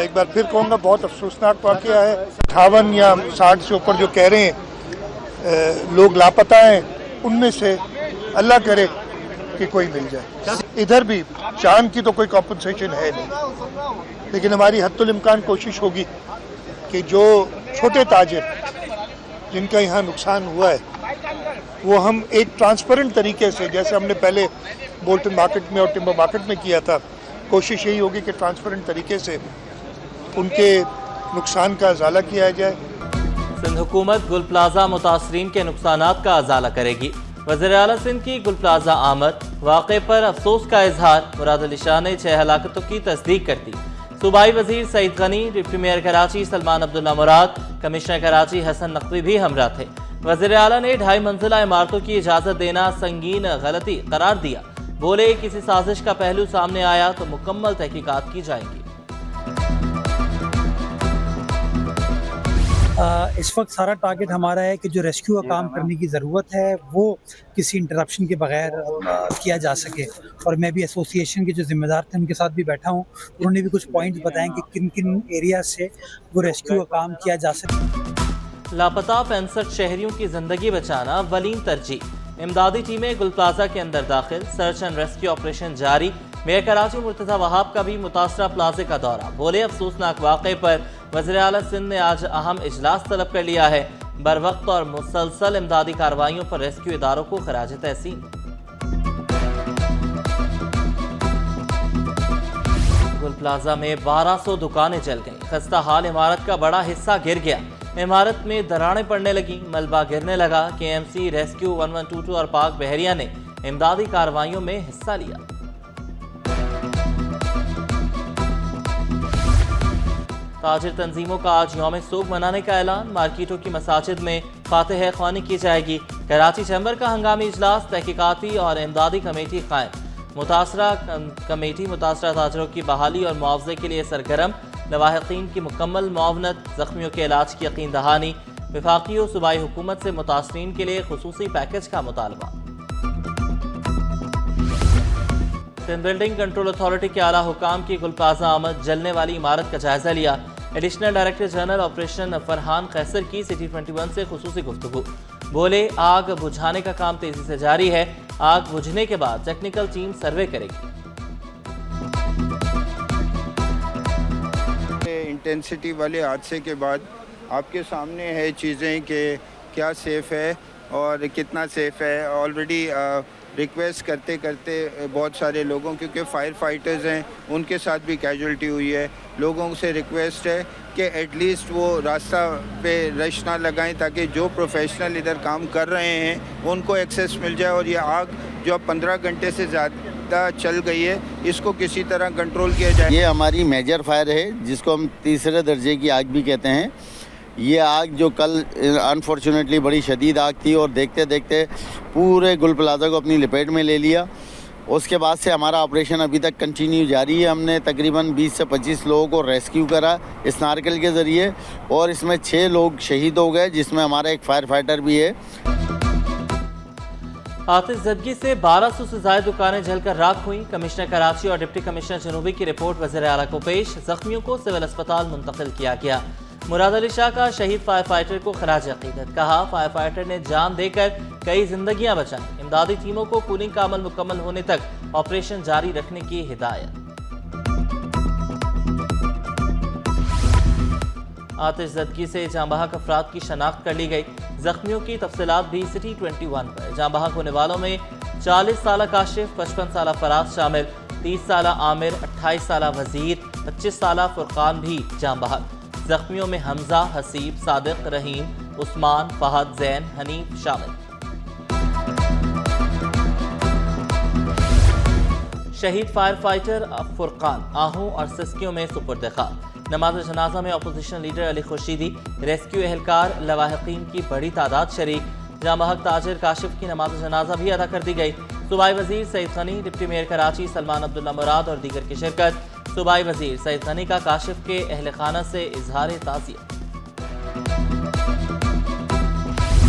मैं एक बार फिर कहूँगा बहुत अफसोसनाक वाक़या है। 58 या 60 से ऊपर जो कह रहे हैं लोग लापता हैं, उनमें से अल्लाह करे कि कोई मिल जाए। इधर भी चांद की तो कोई कॉम्पनसेशन है नहीं, लेकिन हमारी हद्दुल इम्कान कोशिश होगी कि जो छोटे ताजिर जिनका यहाँ नुकसान हुआ है वो हम एक ट्रांसपेरेंट तरीके से, जैसे हमने पहले बोल्टन मार्केट में और टिम्बर मार्केट में किया था, कोशिश यही होगी कि ट्रांसपेरेंट तरीके से उनके नुकसान का अजाला किया जाए। सिंध हुकूमत गुल प्लाजा मुतासरीन के नुकसानात का अजाला करेगी। वज़ीर आला सिंध की गुल प्लाजा आमद, वाक़े पर अफसोस का इजहार। मुराद अली शाह ने 6 हलाकतों की तस्दीक कर दी। सूबाई वजीर सईद गनी, डिप्टी मेयर कराची सलमान अब्दुल्ला मुराद, कमिश्नर कराची हसन नकवी भी हमरा थे। वज़ीर आला ने 2.5 मंजिला इमारतों की इजाज़त देना संगीन गलती करार दिया। बोले किसी साजिश का पहलू सामने आया तो मुकम्मल तहकीकात की जाएंगी। इस वक्त सारा टारगेट हमारा है कि जो रेस्क्यू का काम करने की ज़रूरत है वो किसी इंटरप्शन के बगैर किया जा सके। और मैं भी एसोसिएशन के जो ज़िम्मेदार थे उनके साथ भी बैठा हूँ, उन्होंने भी कुछ पॉइंट्स बताएं कि किन किन एरिया से वो रेस्क्यू का काम किया जा सके। लापता 65 शहरियों की जिंदगी बचाना अव्वलीन तरजीह। इमदादी टीमें गुल प्लाजा के अंदर दाखिल, सर्च एंड रेस्क्यू ऑपरेशन जारी। मेयर कराची मुर्तज़ा वहाब का भी मुतासरा प्लाजे का दौरा। बोले अफसोसनाक वाक़े पर वज़ीर आला सिंध ने आज अहम इजलास तलब कर लिया है। बर वक्त और मुसलसल इमदादी कार्रवाइयों पर रेस्क्यू इदारों को खराज तहसीन। गुल प्लाजा में 1200 दुकानें जल गईं। खस्ता हाल इमारत का बड़ा हिस्सा गिर गया। इमारत में दरारें पड़ने लगी, मलबा गिरने लगा। KMC रेस्क्यू 1122 और पाक बहरिया ने इमदादी कार्रवाइयों में हिस्सा लिया। ताजिर तंजीमों का आज यौम सोग मनाने का ऐलान। मार्केटों की मसाजिद में फातिह ख्वानी की जाएगी। कराची चैम्बर का हंगामी इजलास, तहकीकाती और इमदादी कमेटी कायम। मुतासरा कमेटी मुतासरा ताजिरों की बहाली और मुआवजे के लिए सरगर्म। लवाहिकीन की मुकम्मल मुआवनत, जख्मियों के इलाज की यकीन दहानी। वफाकी और सूबाई हुकूमत से मुतासरीन के लिए खुसूसी पैकेज का मुतालबा। सिंध बिल्डिंग कंट्रोल अथॉरिटी के आला हुकाम की गुल प्लाजा आमद, जलने वाली इमारत का जायजा लिया। Additional director general operation Farhan Qaiser की सिटी 21 से खुसूसी गुफ्तगू। बोले आग बुझाने का काम तेजी से जारी है। आग बुझने के बाद टेक्निकल टीम सर्वे करेगी। इंटेंसिटी वाले हादसे के बाद आपके सामने है चीज़ें कि क्या सेफ़ है और कितना सेफ़ है। ऑलरेडी रिक्वेस्ट करते करते बहुत सारे लोगों, क्योंकि फायर फाइटर्स हैं, उनके साथ भी कैजुअल्टी हुई है। लोगों से रिक्वेस्ट है कि एटलीस्ट वो रास्ता पे रश ना लगाएं ताकि जो प्रोफेशनल इधर काम कर रहे हैं उनको एक्सेस मिल जाए। और ये आग जो अब 15 घंटे से ज़्यादा चल गई है, इसको किसी तरह कंट्रोल किया जाए। ये हमारी मेजर फायर है जिसको हम तीसरे दर्जे की आग भी कहते हैं। ये आग जो कल अनफॉर्चुनेटली बड़ी शदीद आग थी और देखते देखते पूरे गुल प्लाजा को अपनी लपेट में ले लिया। उसके बाद से हमारा ऑपरेशन अभी तक कंटिन्यू जारी है। हमने तकरीबन 20 से 25 लोगों को रेस्क्यू करा इस नारकल के ज़रिए और इसमें 6 लोग शहीद हो गए, जिसमें हमारा एक फायर फाइटर भी है। आतिशज़दगी से 1200 से ज़ायद दुकानें जलकर राख हुई। कमिश्नर कराची और डिप्टी कमिश्नर जनूबी की रिपोर्ट वज़ीर आला को पेश। जख्मियों को सिविल अस्पताल मुंतकिल किया गया। मुराद अली शाह का शहीद फायर फाइटर को खराज अकीदत। कहा फायर फाइटर ने जान देकर कई जिंदगियां बचाई। इमदादी टीमों को कूलिंग का अमल मुकम्मल होने तक ऑपरेशन जारी रखने की हिदायत। आतिशज़दगी से जांबहक अफराद की शनाख्त कर ली गई। जख्मियों की तफसीलात भी सिटी 21 पर। जांबहक होने वालों में 40 साल काशिफ, 55 साल फराज शामिल, 30 साल आमिर, 28 साल वजीर, 25 साल फुरकान भी जांबहक। जख्मियों में हमजा, हसीब, सादिक, रहीम, उस्मान, फहद, जैन, हनीफ शामिल। शहीद फायर फाइटर फुरकान आहू और सिस्कियों में सुपुर्द खाक। नमाज जनाजा में opposition leader Ali Khurshidi, rescue एहलकार, लवाहिकीन की बड़ी तादाद शरीक। जांबहक ताजिर काशिफ की नमाज जनाजा भी अदा कर दी गई। सूबाई वजीर सईद गनी, डिप्टी मेयर कराची सलमान अब्दुल्ला मुराद और दीगर की शिरकत। सूबाई वजीर सईद गनी का काशिफ के अहल खाना से इजहार ताज़ियत।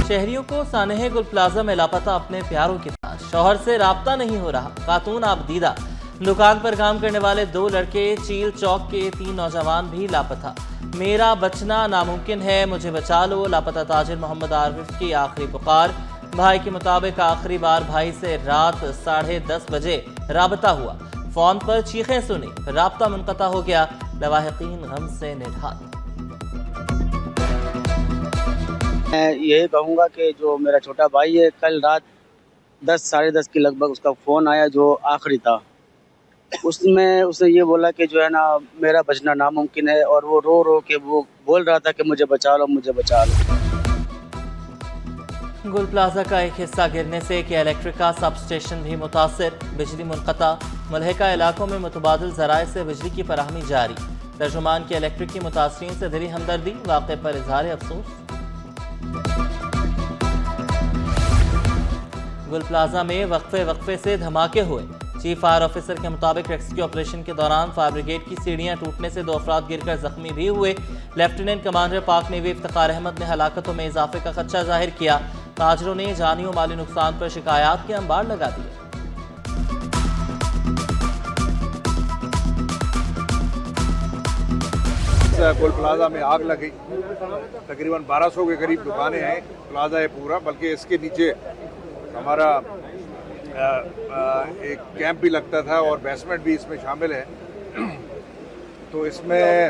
शहरियों को सानहे गुल प्लाजा में लापता अपने प्यारों की तलाश। शौहर से राब्ता नहीं हो रहा, खातून आबदीदा। दुकान पर काम करने वाले 2 लड़के, चील चौक के 3 नौजवान भी लापता। मेरा बचना नामुमकिन है, मुझे बचा लो। लापता ताजिर मोहम्मद आरिफ की आखिरी पुकार। भाई के मुताबिक आखिरी बार भाई से रात 10:30 बजे राबता हुआ। फोन पर चीखें सुनी, राब्ता मुनक़ता हो गया। लवाहिकीन गम से निढाल। मैं यही कहूँगा कि जो मेरा छोटा भाई है, कल रात 10 साढ़े 10 के लगभग उसका फ़ोन आया जो आखिरी था। उसमें उसने ये बोला कि जो है ना मेरा बचना नामुमकिन है, और वो रो रो के वो बोल रहा था कि मुझे बचा लो, मुझे बचा लो। गुल प्लाजा का एक हिस्सा गिरने से एक इलेक्ट्रिक का सब स्टेशन भी मुतासिर। बिजली मुनक़ता। मुल्हिका इलाकों में मुतबादिल ज़राए से बिजली की फराहमी जारी। तर्जुमान की इलेक्ट्रिक की मुतासरीन से दिली हमदर्दी। वाक़े पर इज़हार अफसोस। गुल प्लाजा में वक्फे से धमाके हुए। चीफ फायर ऑफिसर के मुताबिक रेस्क्यू ऑपरेशन के दौरान फायर ब्रिगेड की सीढ़ियां टूटने से 2 अफराद गिरकर जख्मी भी हुए। लेफ्टिनेंट कमांडर पाक नेवी इफ्तिखार अहमद ने हलाकतों में इजाफे का खदशा जाहिर किया। ताजरों ने जानी और माली नुकसान पर शिकायत के अंबार लगा दिए। गुल प्लाजा में आग लगी। तकरीबन 1200 के करीब दुकानें हैं। प्लाजा है पूरा, बल्कि इसके नीचे हमारा एक कैंप भी लगता था और बेसमेंट भी इसमें शामिल है। तो इसमें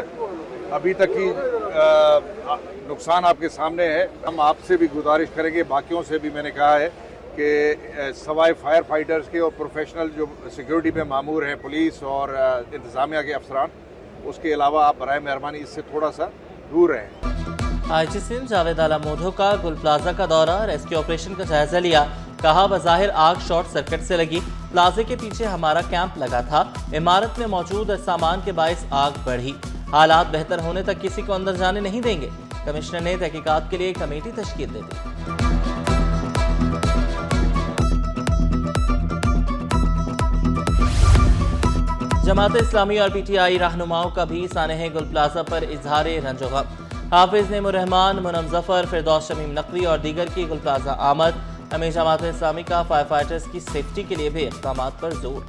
अभी तक की नुकसान आपके सामने है। हम आपसे भी गुजारिश करेंगे, बाकियों से भी मैंने कहा है कि सवाए फायर फाइटर्स के और प्रोफेशनल जो सिक्योरिटी में मामूर हैं, पुलिस और इंतज़ामिया के अफसरान, उसके अलावा आप बराए मेहरबानी इससे थोड़ा सा दूर रहें। आईजी सिंध जावेद आला मोधो का गुल प्लाजा का दौरा, रेस्क्यू ऑपरेशन का जायजा लिया। कहा बज़ाहिर आग शॉर्ट सर्किट से लगी। प्लाजे के पीछे हमारा कैंप लगा था। इमारत में मौजूद सामान के बायस आग बढ़ी। हालात बेहतर होने तक किसी को अंदर जाने नहीं देंगे। कमिश्नर ने तहकीकात के लिए एक कमेटी तश्कील दे दी। जमात इस्लामी और पीटीआई रहनुमाओं का भी सानह गुल प्लाजा पर इजहार रंजो गम। हाफिज नेमुर रहमान, मुनम जफर, फिरदौस शमीम नकवी और दीगर की गुल प्लाजा आमद। हमें जमात इस्लामी का फायर फाइटर्स की सेफ्टी के लिए भी इक़दामात पर जोर।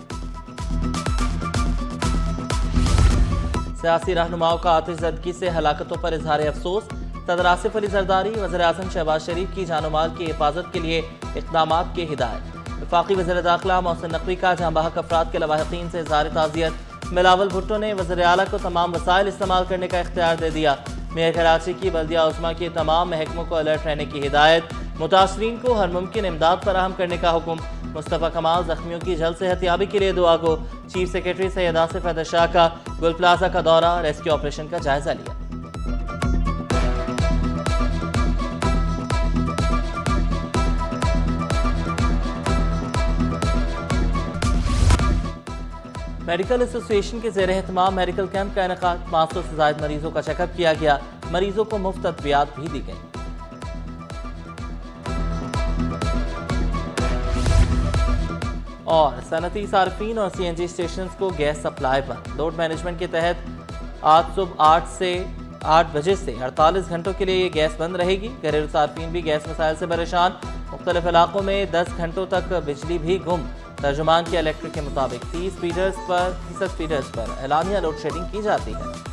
सियासी रहनुमाओं का आतिशज़दगी से हलाकतों पर इजहार अफसोस। सदर आसिफ अली ज़रदारी वज़ीर आज़म शहबाज शरीफ की जान माल की हिफाजत के लिए इक़दामात की हिदायत। वफाकी वज़ीर दाखिला मोहसिन नकवी का जहां बहक अफराद के लवाहिकीन से इज़हार ताज़ियत। बिलावल भुट्टो ने वज़ीर आला को तमाम वसाइल इस्तेमाल करने का इख्तियार दे दिया। मेयर कराची की बल्दिया उस्मा के तमाम महकमों को अलर्ट रहने की हिदायत। मुतासरीन को हर मुमकिन इमदाद फराहम करने का हुक्म। मुस्तफ़ा कमाल जख्मियों की जल्द सेहतियाबी के लिए दुआ गो। चीफ सेक्रेटरी सैयद आसिफ हैदर शाह का गुल प्लाजा का दौरा, रेस्क्यू ऑपरेशन का जायजा लिया। मेडिकल एसोसिएशन के ज़ेर एहतमाम मेडिकल कैंप का इनेकाद। 500 से ज़ायद मरीजों का चेकअप किया गया। मरीजों को मुफ्त अद्वियात भी दी गई। और सनती सार्फिन और सीएनजी स्टेशन को गैस सप्लाई बंद। लोड मैनेजमेंट के तहत आज सुबह 8 से 8 बजे से 48 घंटों के लिए ये गैस बंद रहेगी। घरेलू सार्फिन भी गैस मसाइल से परेशान। मुख्तलिफ इलाकों में 10 घंटों तक बिजली भी गुम। तर्जुमान के इलेक्ट्रिक के मुताबिक 30 फीडर्स पर एलानिया लोड शेडिंग की जाती है।